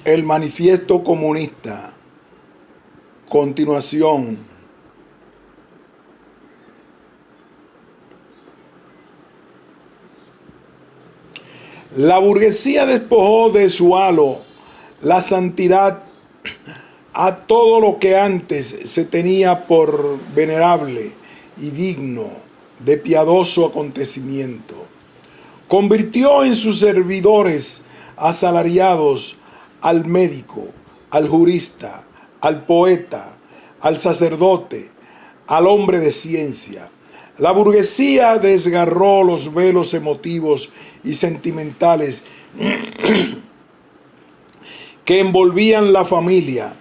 El manifiesto comunista. Continuación. La burguesía despojó de su halo la santidad a todo lo que antes se tenía por venerable y digno de piadoso acontecimiento. Convirtió en sus servidores asalariados al médico, al jurista, al poeta, al sacerdote, al hombre de ciencia. La burguesía desgarró los velos emotivos y sentimentales que envolvían la familia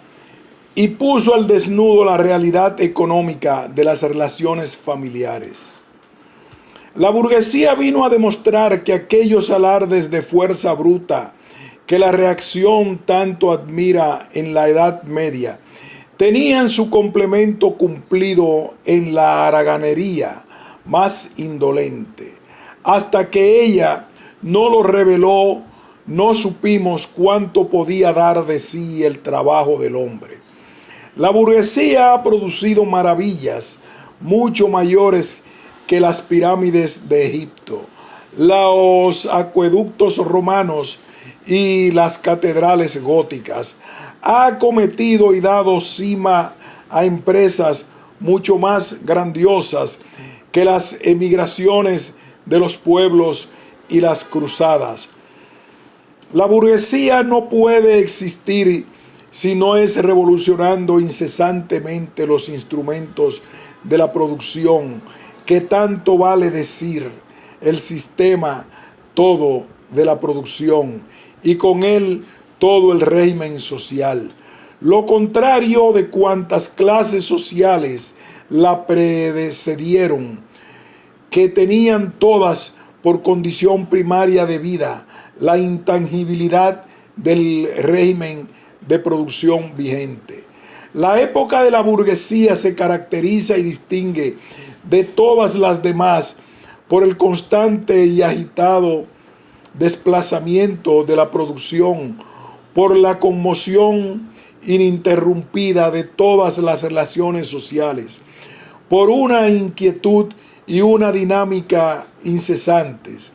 y puso al desnudo la realidad económica de las relaciones familiares. La burguesía vino a demostrar que aquellos alardes de fuerza bruta que la reacción tanto admira en la Edad Media tenían su complemento cumplido en la haraganería más indolente. Hasta que ella no lo reveló, no supimos cuánto podía dar de sí el trabajo del hombre. La burguesía ha producido maravillas mucho mayores que las pirámides de Egipto, los acueductos romanos y las catedrales góticas. Ha acometido y dado cima a empresas mucho más grandiosas que las emigraciones de los pueblos y las cruzadas. La burguesía no puede existir si no es revolucionando incesantemente los instrumentos de la producción, que tanto vale decir el sistema todo de la producción y con él todo el régimen social. Lo contrario de cuantas clases sociales la precedieron, que tenían todas por condición primaria de vida la intangibilidad del régimen de producción vigente. La época de la burguesía se caracteriza y distingue de todas las demás por el constante y agitado desplazamiento de la producción, por la conmoción ininterrumpida de todas las relaciones sociales, por una inquietud y una dinámica incesantes.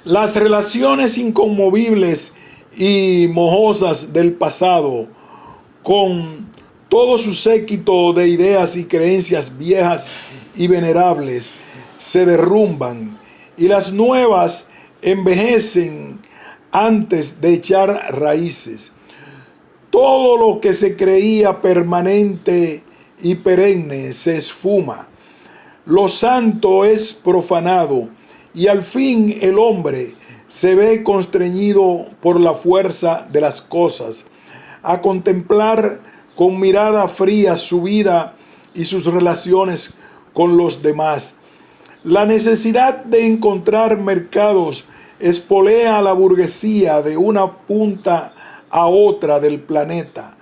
Las relaciones inconmovibles y mojosas del pasado, con todo su séquito de ideas y creencias viejas y venerables, se derrumban y las nuevas envejecen antes de echar raíces. Todo lo que se creía permanente y perenne se esfuma. Lo santo es profanado y al fin el hombre se ve constreñido por la fuerza de las cosas a contemplar con mirada fría su vida y sus relaciones con los demás. La necesidad de encontrar mercados espolea a la burguesía de una punta a otra del planeta.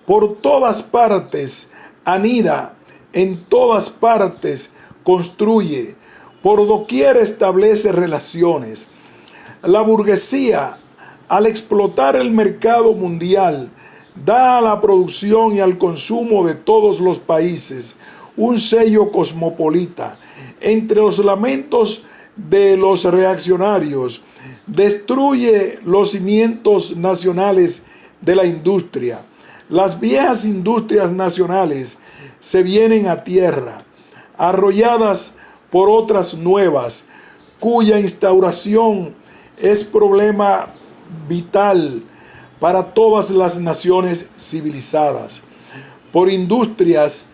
Por todas partes anida, en todas partes construye, por doquier establece relaciones. La burguesía, al explotar el mercado mundial, da a la producción y al consumo de todos los países un sello cosmopolita. Entre los lamentos de los reaccionarios, destruye los cimientos nacionales de la industria. Las viejas industrias nacionales se vienen a tierra, arrolladas por otras nuevas, cuya instauración es problema vital para todas las naciones civilizadas. Por industrias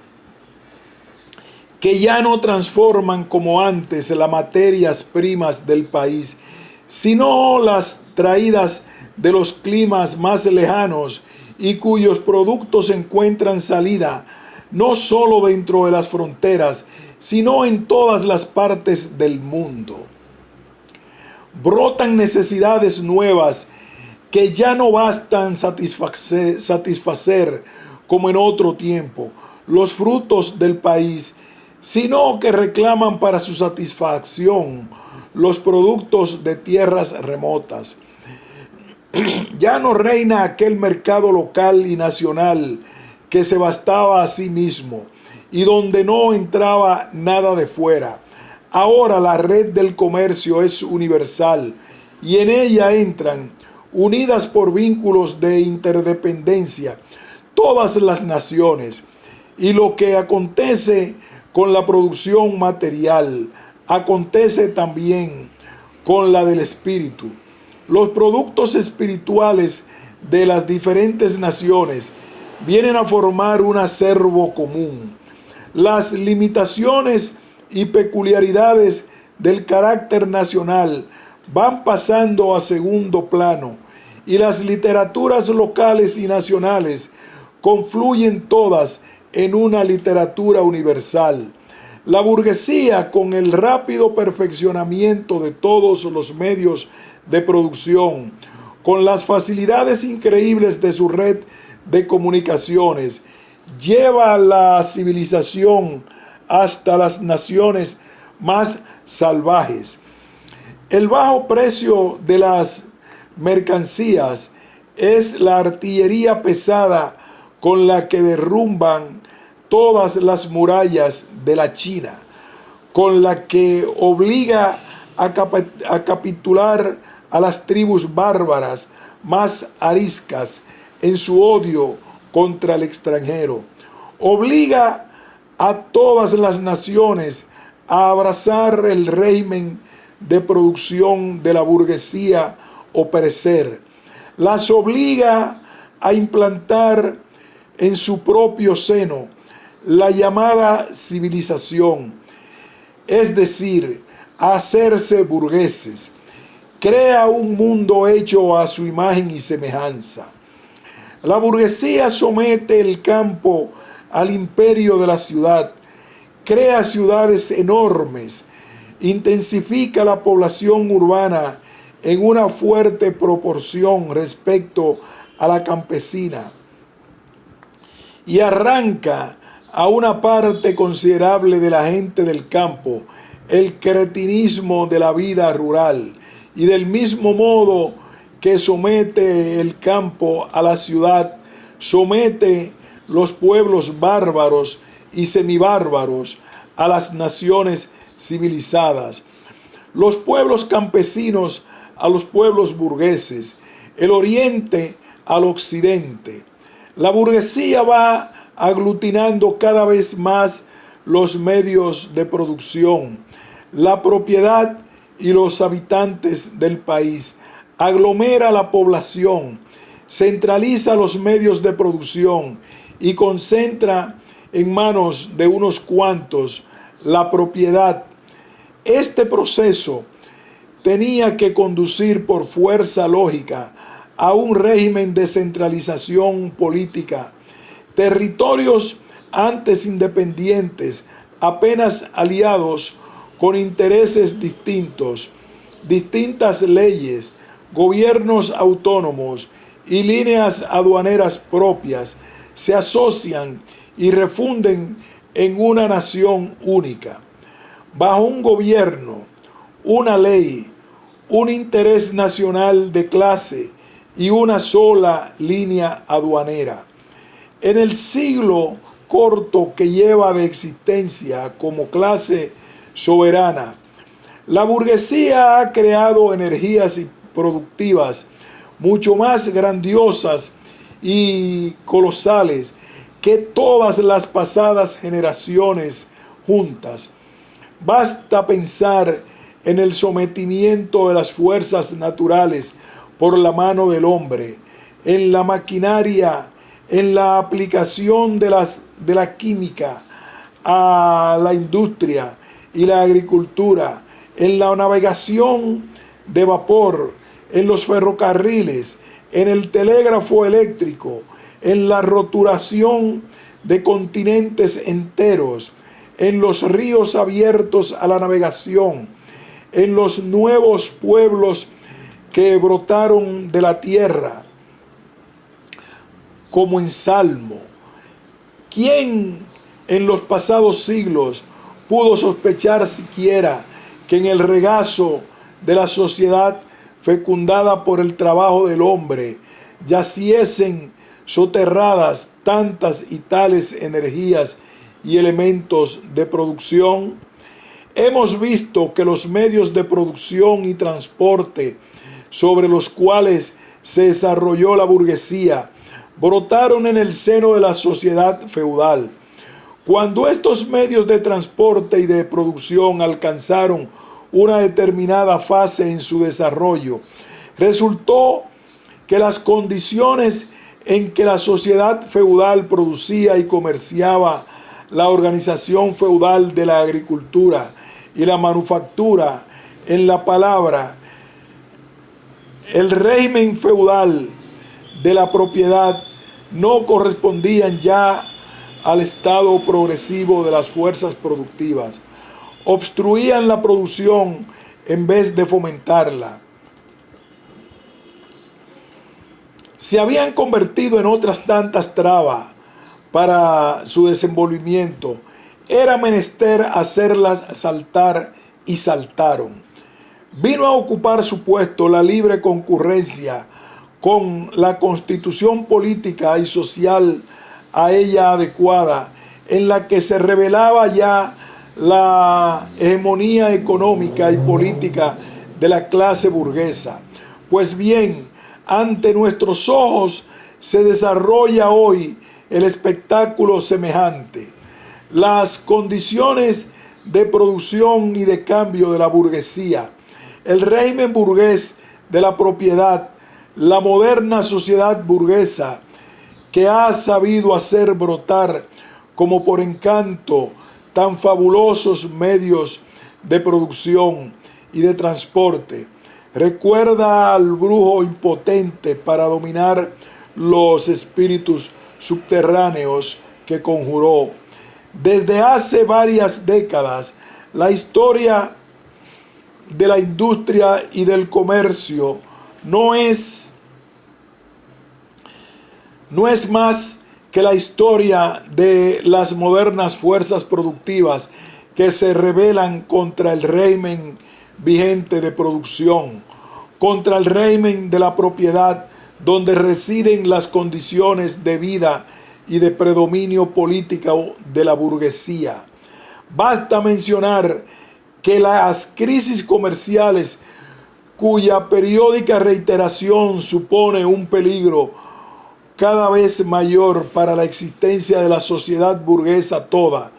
que ya no transforman como antes las materias primas del país, sino las traídas de los climas más lejanos y cuyos productos encuentran salida no solo dentro de las fronteras, sino en todas las partes del mundo. Brotan necesidades nuevas que ya no bastan satisfacer como en otro tiempo los frutos del país, sino que reclaman para su satisfacción los productos de tierras remotas. Ya no reina aquel mercado local y nacional que se bastaba a sí mismo y donde no entraba nada de fuera. Ahora la red del comercio es universal y en ella entran, unidas por vínculos de interdependencia, todas las naciones. Y lo que acontece con la producción material, acontece también con la del espíritu. Los productos espirituales de las diferentes naciones vienen a formar un acervo común. Las limitaciones y peculiaridades del carácter nacional van pasando a segundo plano y las literaturas locales y nacionales confluyen todas en una literatura universal. La burguesía, con el rápido perfeccionamiento de todos los medios de producción, con las facilidades increíbles de su red de comunicaciones, lleva la civilización hasta las naciones más salvajes. El bajo precio de las mercancías es la artillería pesada con la que derrumban todas las murallas de la China, con la que obliga a capitular a las tribus bárbaras más ariscas en su odio contra el extranjero. Obliga a todas las naciones a abrazar el régimen de producción de la burguesía o perecer. Las obliga a implantar en su propio seno la llamada civilización, es decir, a hacerse burgueses. Crea un mundo hecho a su imagen y semejanza. La burguesía somete el campo al imperio de la ciudad, crea ciudades enormes, intensifica la población urbana en una fuerte proporción respecto a la campesina y arranca a una parte considerable de la gente del campo el cretinismo de la vida rural, y del mismo modo que somete el campo a la ciudad, somete los pueblos bárbaros y semibárbaros a las naciones civilizadas, los pueblos campesinos a los pueblos burgueses, el oriente al occidente. La burguesía va aglutinando cada vez más los medios de producción, la propiedad y los habitantes del país, aglomera la población, centraliza los medios de producción y concentra en manos de unos cuantos la propiedad. Este proceso tenía que conducir por fuerza lógica a un régimen de centralización política. Territorios antes independientes, apenas aliados con intereses distintos, distintas leyes, gobiernos autónomos y líneas aduaneras propias, se asocian y refunden en una nación única, bajo un gobierno, una ley, un interés nacional de clase y una sola línea aduanera. En el siglo corto que lleva de existencia como clase soberana, la burguesía ha creado energías productivas mucho más grandiosas y colosales que todas las pasadas generaciones juntas. Basta pensar en el sometimiento de las fuerzas naturales por la mano del hombre, en la maquinaria, en la aplicación de la química a la industria y la agricultura, en la navegación de vapor, en los ferrocarriles, en el telégrafo eléctrico, en la roturación de continentes enteros, en los ríos abiertos a la navegación, en los nuevos pueblos que brotaron de la tierra, como en Salmo. ¿Quién en los pasados siglos pudo sospechar siquiera que en el regazo de la sociedad fecundada por el trabajo del hombre, yaciesen soterradas tantas y tales energías y elementos de producción? Hemos visto que los medios de producción y transporte sobre los cuales se desarrolló la burguesía brotaron en el seno de la sociedad feudal. Cuando estos medios de transporte y de producción alcanzaron una determinada fase en su desarrollo, resultó que las condiciones en que la sociedad feudal producía y comerciaba, la organización feudal de la agricultura y la manufactura, en la palabra, el régimen feudal de la propiedad, no correspondían ya al estado progresivo de las fuerzas productivas, obstruían la producción en vez de fomentarla. Se habían convertido en otras tantas trabas para su desenvolvimiento. Era menester hacerlas saltar, y saltaron. Vino a ocupar su puesto la libre concurrencia con la constitución política y social a ella adecuada, en la que se revelaba ya la hegemonía económica y política de la clase burguesa. Pues bien, ante nuestros ojos se desarrolla hoy el espectáculo semejante. Las condiciones de producción y de cambio de la burguesía, el régimen burgués de la propiedad, la moderna sociedad burguesa, que ha sabido hacer brotar como por encanto tan fabulosos medios de producción y de transporte, recuerda al brujo impotente para dominar los espíritus subterráneos que conjuró. Desde hace varias décadas, la historia de la industria y del comercio no es más que la historia de las modernas fuerzas productivas que se rebelan contra el régimen vigente de producción, contra el régimen de la propiedad, donde residen las condiciones de vida y de predominio político de la burguesía. Basta mencionar que las crisis comerciales, cuya periódica reiteración supone un peligro cada vez mayor para la existencia de la sociedad burguesa toda.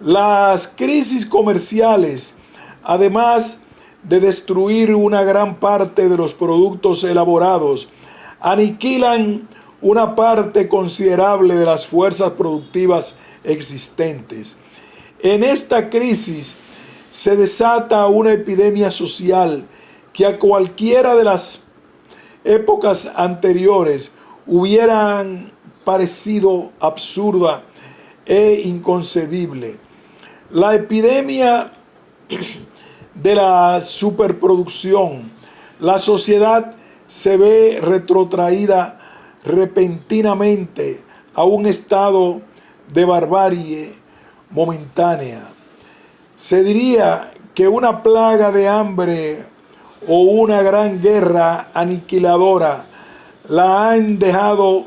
Las crisis comerciales, además de destruir una gran parte de los productos elaborados, aniquilan una parte considerable de las fuerzas productivas existentes. En esta crisis se desata una epidemia social que a cualquiera de las épocas anteriores hubieran parecido absurda e inconcebible. La epidemia de la superproducción. La sociedad se ve retrotraída repentinamente a un estado de barbarie momentánea. Se diría que una plaga de hambre o una gran guerra aniquiladora la han dejado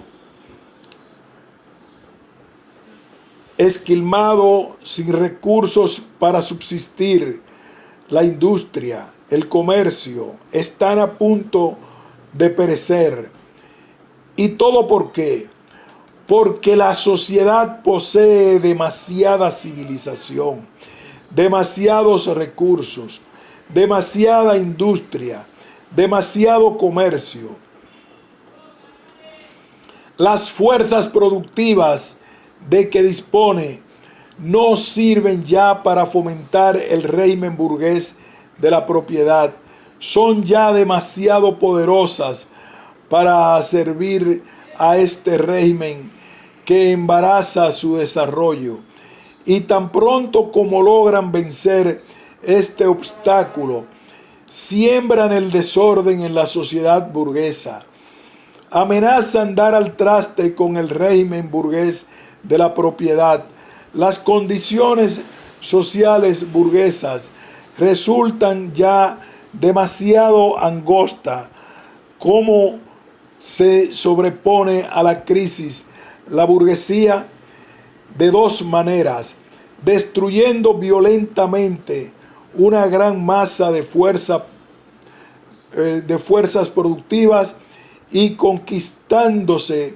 esquilmado sin recursos para subsistir. La industria, el comercio están a punto de perecer. ¿Y todo por qué? Porque la sociedad posee demasiada civilización, demasiados recursos, demasiada industria, demasiado comercio. Las fuerzas productivas de que dispone no sirven ya para fomentar el régimen burgués de la propiedad. Son ya demasiado poderosas para servir a este régimen que embaraza su desarrollo. Y tan pronto como logran vencer este obstáculo, siembran el desorden en la sociedad burguesa. Amenazan dar al traste con el régimen burgués de la propiedad. Las condiciones sociales burguesas resultan ya demasiado angosta, cómo se sobrepone a la crisis la burguesía de dos maneras: destruyendo violentamente una gran masa de fuerzas productivas y conquistándose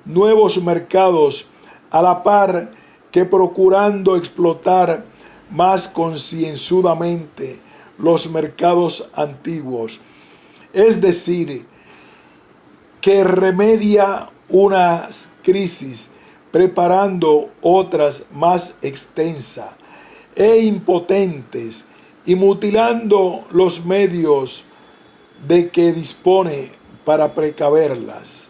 nuevos mercados, a la par que procurando explotar más concienzudamente los mercados antiguos. Es decir, que remedia unas crisis preparando otras más extensas e impotentes y mutilando los medios de que dispone para precaverlas.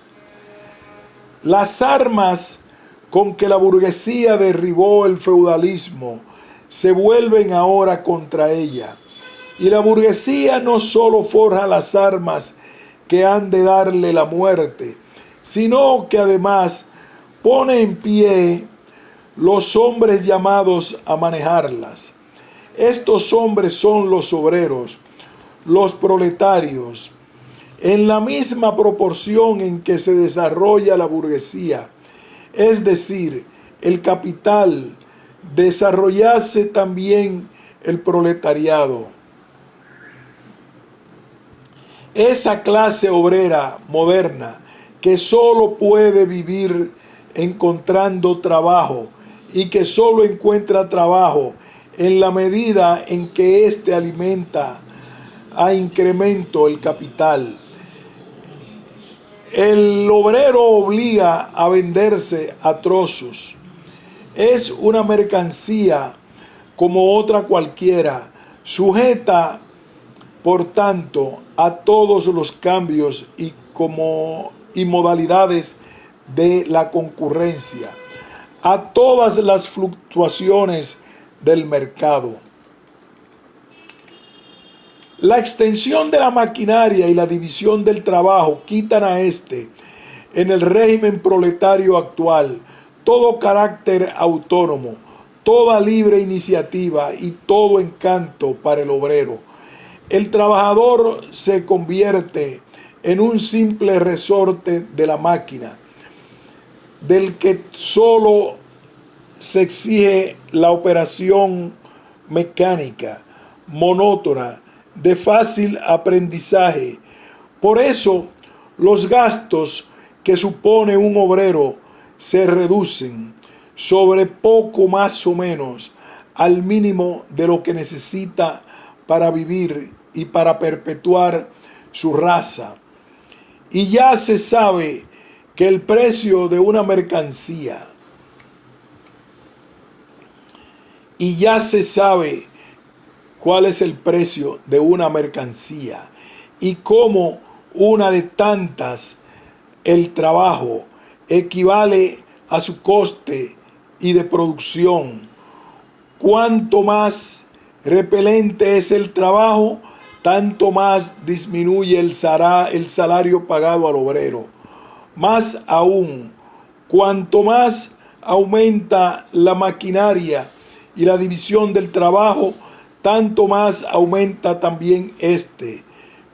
Las armas con que la burguesía derribó el feudalismo se vuelven ahora contra ella, y la burguesía no solo forja las armas que han de darle la muerte, sino que además pone en pie los hombres llamados a manejarlas. Estos hombres son los obreros, los proletarios. En la misma proporción en que se desarrolla la burguesía, es decir, el capital, desarrollase también el proletariado. Esa clase obrera moderna que solo puede vivir encontrando trabajo y que solo encuentra trabajo en la medida en que éste alimenta a incremento el capital. El obrero obliga a venderse a trozos. Es una mercancía como otra cualquiera, sujeta por tanto a todos los cambios y modalidades de la concurrencia, a todas las fluctuaciones del mercado. La extensión de la maquinaria y la división del trabajo quitan a éste, en el régimen proletario actual, todo carácter autónomo, toda libre iniciativa y todo encanto para el obrero. El trabajador se convierte en un simple resorte de la máquina, del que solo se exige la operación mecánica, monótona, de fácil aprendizaje. Por eso, los gastos que supone un obrero se reducen sobre poco más o menos al mínimo de lo que necesita para vivir y para perpetuar su raza. Y ya se sabe que el precio de una mercancía, y ya se sabe cuál es el precio de una mercancía y cómo una de tantas, el trabajo, equivale a su coste y de producción. Cuanto más repelente es el trabajo, tanto más disminuye el salario pagado al obrero. Más aún, cuanto más aumenta la maquinaria y la división del trabajo, tanto más aumenta también este,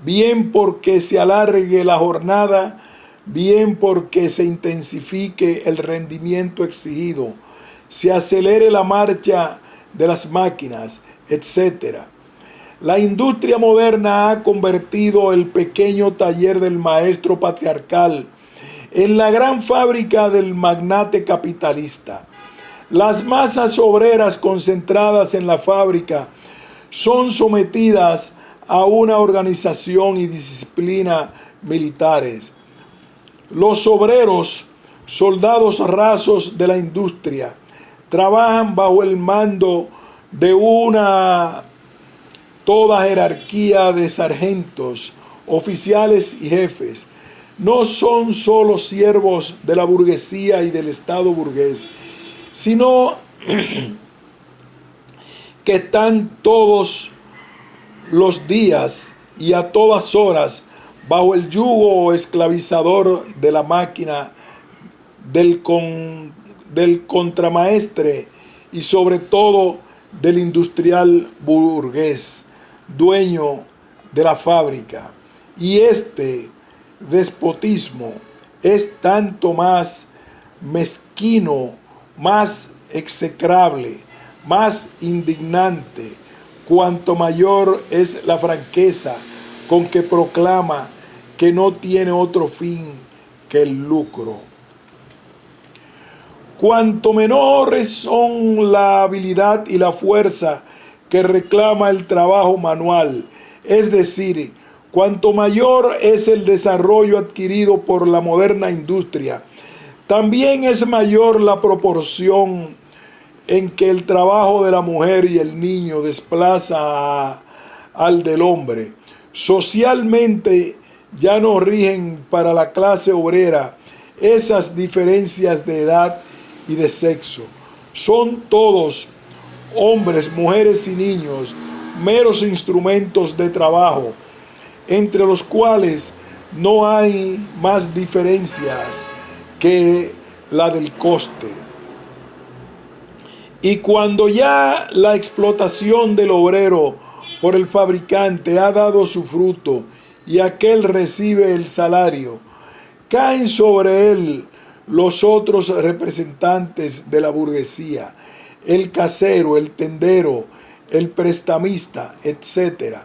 bien porque se alargue la jornada, bien porque se intensifique el rendimiento exigido, se acelere la marcha de las máquinas, etc. La industria moderna ha convertido el pequeño taller del maestro patriarcal en la gran fábrica del magnate capitalista. Las masas obreras concentradas en la fábrica son sometidas a una organización y disciplina militares. Los obreros, soldados rasos de la industria, trabajan bajo el mando de una toda jerarquía de sargentos, oficiales y jefes. No son solo siervos de la burguesía y del Estado burgués, sino que están todos los días y a todas horas bajo el yugo esclavizador de la máquina, del contramaestre y sobre todo del industrial burgués, dueño de la fábrica. Y este despotismo es tanto más mezquino, más execrable, más indignante, cuanto mayor es la franqueza con que proclama que no tiene otro fin que el lucro. Cuanto menores son la habilidad y la fuerza que reclama el trabajo manual, es decir, cuanto mayor es el desarrollo adquirido por la moderna industria, también es mayor la proporción en que el trabajo de la mujer y el niño desplaza al del hombre. Socialmente ya no rigen para la clase obrera esas diferencias de edad y de sexo. Son todos, hombres, mujeres y niños, meros instrumentos de trabajo, entre los cuales no hay más diferencias que la del coste. Y cuando ya la explotación del obrero por el fabricante ha dado su fruto y aquel recibe el salario, caen sobre él los otros representantes de la burguesía, el casero, el tendero, el prestamista, etc.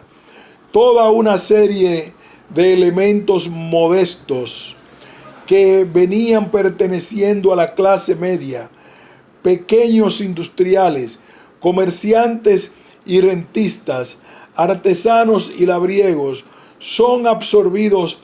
Toda una serie de elementos modestos que venían perteneciendo a la clase media, pequeños industriales, comerciantes y rentistas, artesanos y labriegos, son absorbidos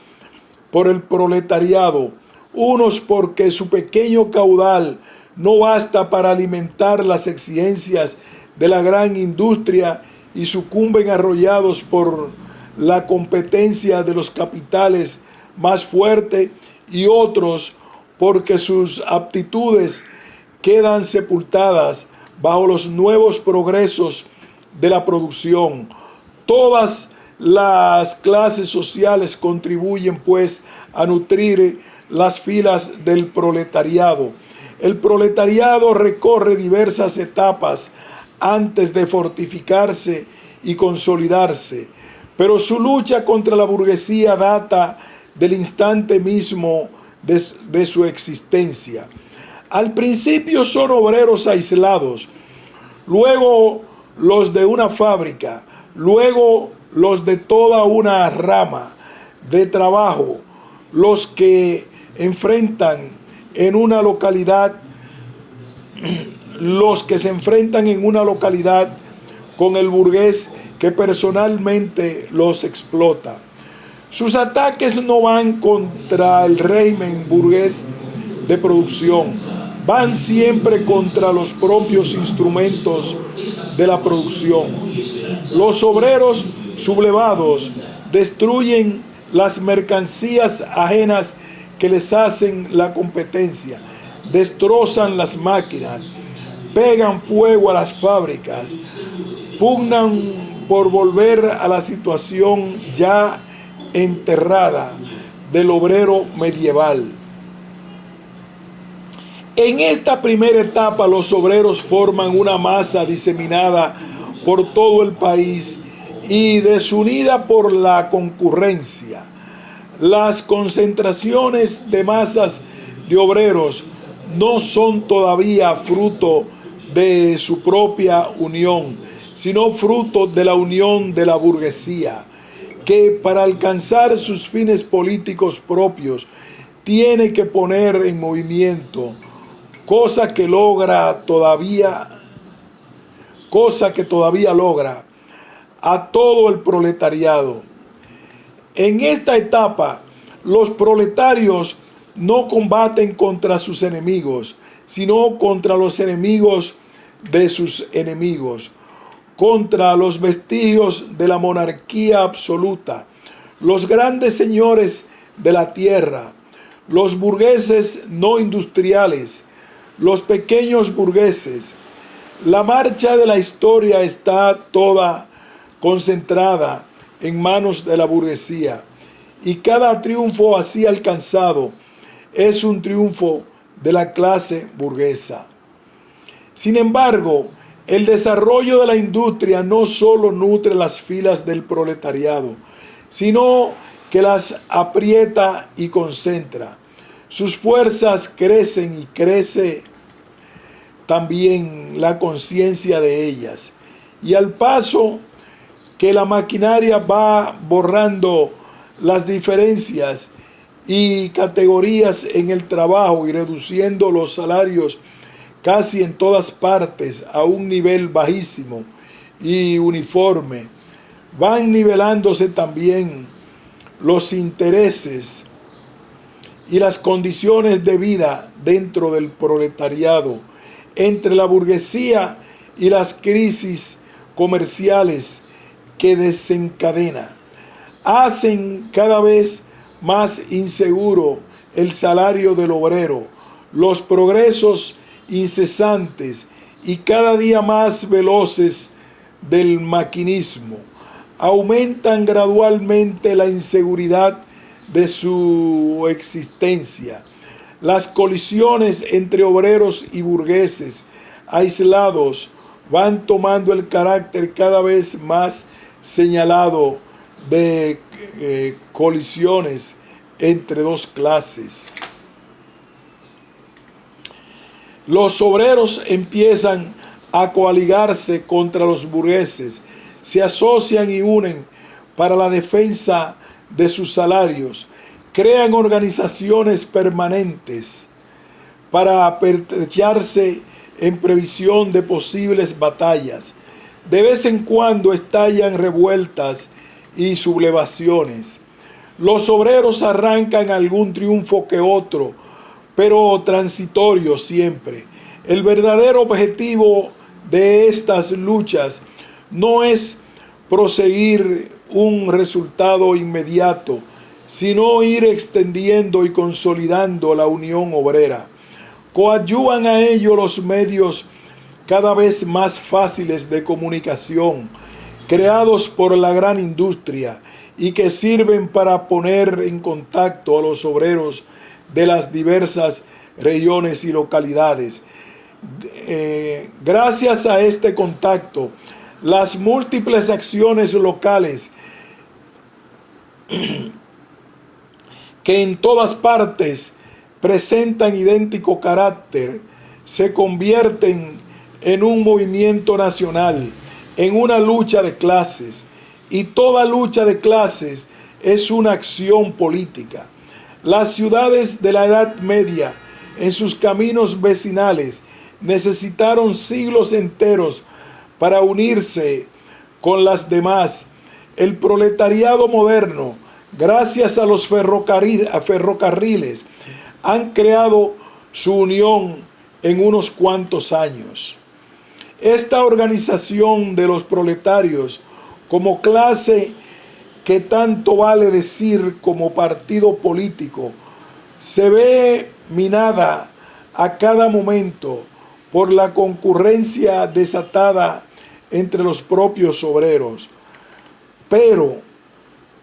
por el proletariado, unos porque su pequeño caudal no basta para alimentar las exigencias de la gran industria y sucumben arrollados por la competencia de los capitales más fuertes, y otros porque sus aptitudes quedan sepultadas bajo los nuevos progresos de la producción. Todas las clases sociales contribuyen pues a nutrir las filas del proletariado. El proletariado recorre diversas etapas antes de fortificarse y consolidarse, pero su lucha contra la burguesía data del instante mismo de su existencia. Al principio son obreros aislados, luego los de una fábrica, luego los de toda una rama de trabajo, los que enfrentan en una localidad, los que se enfrentan en una localidad con el burgués que personalmente los explota. Sus ataques no van contra el régimen burgués de producción, van siempre contra los propios instrumentos de la producción. Los obreros sublevados destruyen las mercancías ajenas que les hacen la competencia, destrozan las máquinas, pegan fuego a las fábricas, pugnan por volver a la situación ya enterrada del obrero medieval. En esta primera etapa los obreros forman una masa diseminada por todo el país y desunida por la concurrencia. Las concentraciones de masas de obreros no son todavía fruto de su propia unión, sino fruto de la unión de la burguesía, que para alcanzar sus fines políticos propios tiene que poner en movimiento, cosa que todavía logra a todo el proletariado. En esta etapa, los proletarios no combaten contra sus enemigos, sino contra los enemigos de sus enemigos, contra los vestigios de la monarquía absoluta, los grandes señores de la tierra, los burgueses no industriales, los pequeños burgueses. La marcha de la historia está toda concentrada en manos de la burguesía, y cada triunfo así alcanzado es un triunfo de la clase burguesa. Sin embargo, el desarrollo de la industria no solo nutre las filas del proletariado, sino que las aprieta y concentra. Sus fuerzas crecen y crece también la conciencia de ellas. Y al paso que la maquinaria va borrando las diferencias y categorías en el trabajo y reduciendo los salarios casi en todas partes a un nivel bajísimo y uniforme, van nivelándose también los intereses y las condiciones de vida dentro del proletariado, entre la burguesía y las crisis comerciales que desencadena, hacen cada vez más inseguro el salario del obrero, los progresos incesantes y cada día más veloces del maquinismo, aumentan gradualmente la inseguridad de su existencia. Las colisiones entre obreros y burgueses aislados van tomando el carácter cada vez más señalado de colisiones entre dos clases. Los obreros empiezan a coaligarse contra los burgueses, se asocian y unen para la defensa de sus salarios, crean organizaciones permanentes para pertrecharse en previsión de posibles batallas. De vez en cuando estallan revueltas y sublevaciones. Los obreros arrancan algún triunfo que otro, pero transitorio siempre. El verdadero objetivo de estas luchas no es proseguir un resultado inmediato, sino ir extendiendo y consolidando la unión obrera. Coadyuvan a ello los medios cada vez más fáciles de comunicación, creados por la gran industria y que sirven para poner en contacto a los obreros de las diversas regiones y localidades. Gracias a este contacto, las múltiples acciones locales que en todas partes presentan idéntico carácter se convierten en un movimiento nacional, en una lucha de clases, y toda lucha de clases es una acción política. Las ciudades de la Edad Media, en sus caminos vecinales, necesitaron siglos enteros para unirse con las demás. El proletariado moderno, gracias a los ferrocarriles, han creado su unión en unos cuantos años. Esta organización de los proletarios como clase, que tanto vale decir como partido político, se ve minada a cada momento por la concurrencia desatada entre los propios obreros, pero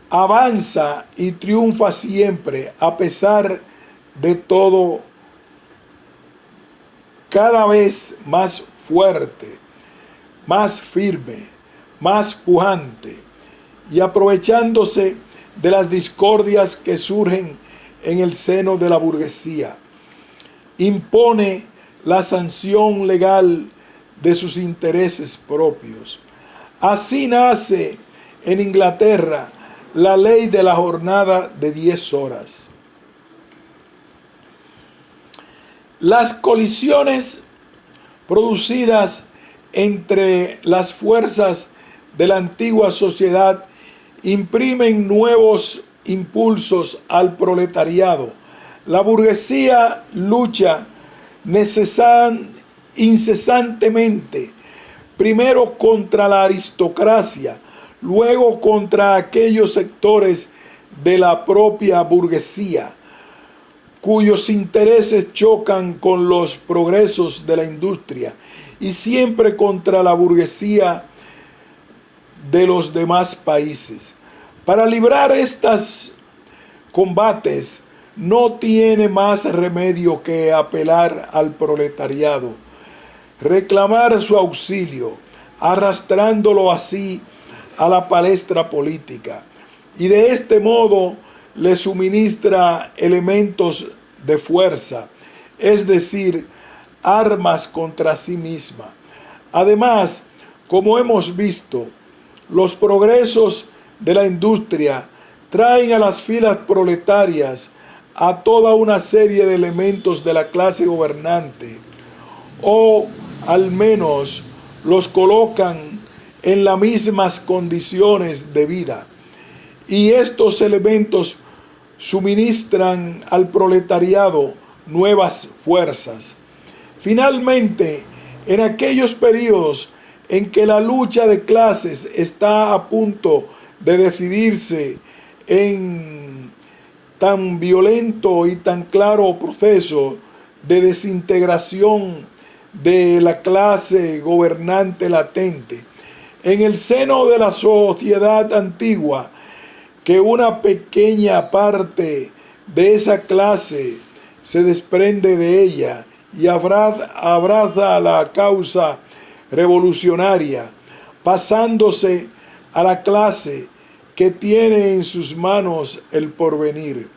avanza y triunfa siempre, a pesar de todo, cada vez más fuerte, más firme, más pujante, y aprovechándose de las discordias que surgen en el seno de la burguesía, impone la sanción legal de sus intereses propios. Así nace en Inglaterra la ley de la jornada de 10 horas. Las colisiones producidas entre las fuerzas de la antigua sociedad imprimen nuevos impulsos al proletariado. La burguesía lucha incesantemente, primero contra la aristocracia, luego contra aquellos sectores de la propia burguesía cuyos intereses chocan con los progresos de la industria, y siempre contra la burguesía de los demás países. Para librar estos combates no tiene más remedio que apelar al proletariado, reclamar su auxilio, arrastrándolo así a la palestra política. y de este modo le suministra elementos de fuerza, es decir, armas contra sí misma. Además, como hemos visto, los progresos de la industria traen a las filas proletarias a toda una serie de elementos de la clase gobernante, o al menos los colocan en las mismas condiciones de vida. Y estos elementos suministran al proletariado nuevas fuerzas. Finalmente, en aquellos periodos en que la lucha de clases está a punto de decidirse en tan violento y tan claro proceso de desintegración de la clase gobernante latente, en el seno de la sociedad antigua, que una pequeña parte de esa clase se desprende de ella y abraza la causa revolucionaria, pasándose a la clase que tiene en sus manos el porvenir.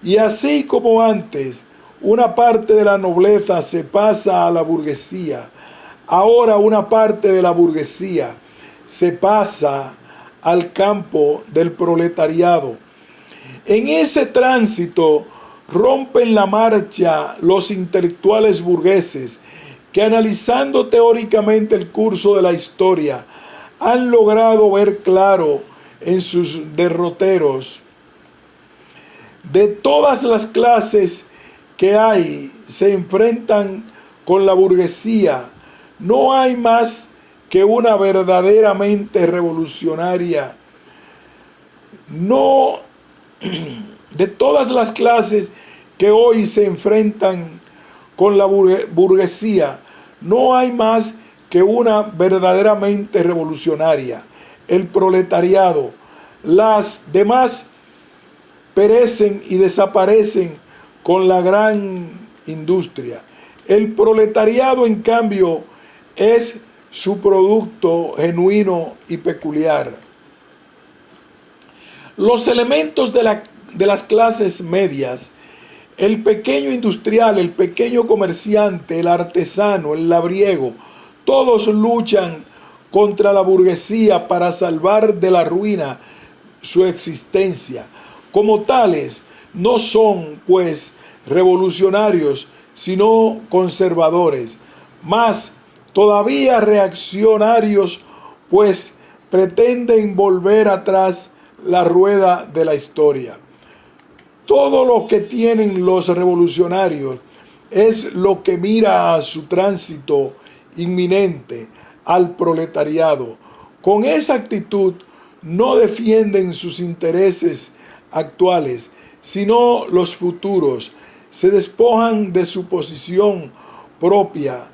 Y así como antes, una parte de la nobleza se pasa a la burguesía, ahora una parte de la burguesía se pasa al campo del proletariado. En ese tránsito rompen la marcha los intelectuales burgueses que, analizando teóricamente el curso de la historia, han logrado ver claro en sus derroteros de todas las clases que hay, se enfrentan con la burguesía. No hay más que una verdaderamente revolucionaria. No, de todas las clases que hoy se enfrentan con la burguesía, no hay más que una verdaderamente revolucionaria: el proletariado. Las demás perecen y desaparecen con la gran industria. El proletariado, en cambio, es su producto genuino y peculiar. Los elementos de las clases medias, el pequeño industrial, el pequeño comerciante, el artesano, el labriego, todos luchan contra la burguesía para salvar de la ruina su existencia. Como tales, no son, pues, revolucionarios, sino conservadores, más todavía reaccionarios, pues pretenden volver atrás la rueda de la historia. Todo lo que tienen los revolucionarios es lo que mira a su tránsito inminente, al proletariado. Con esa actitud no defienden sus intereses actuales, sino los futuros. Se despojan de su posición propia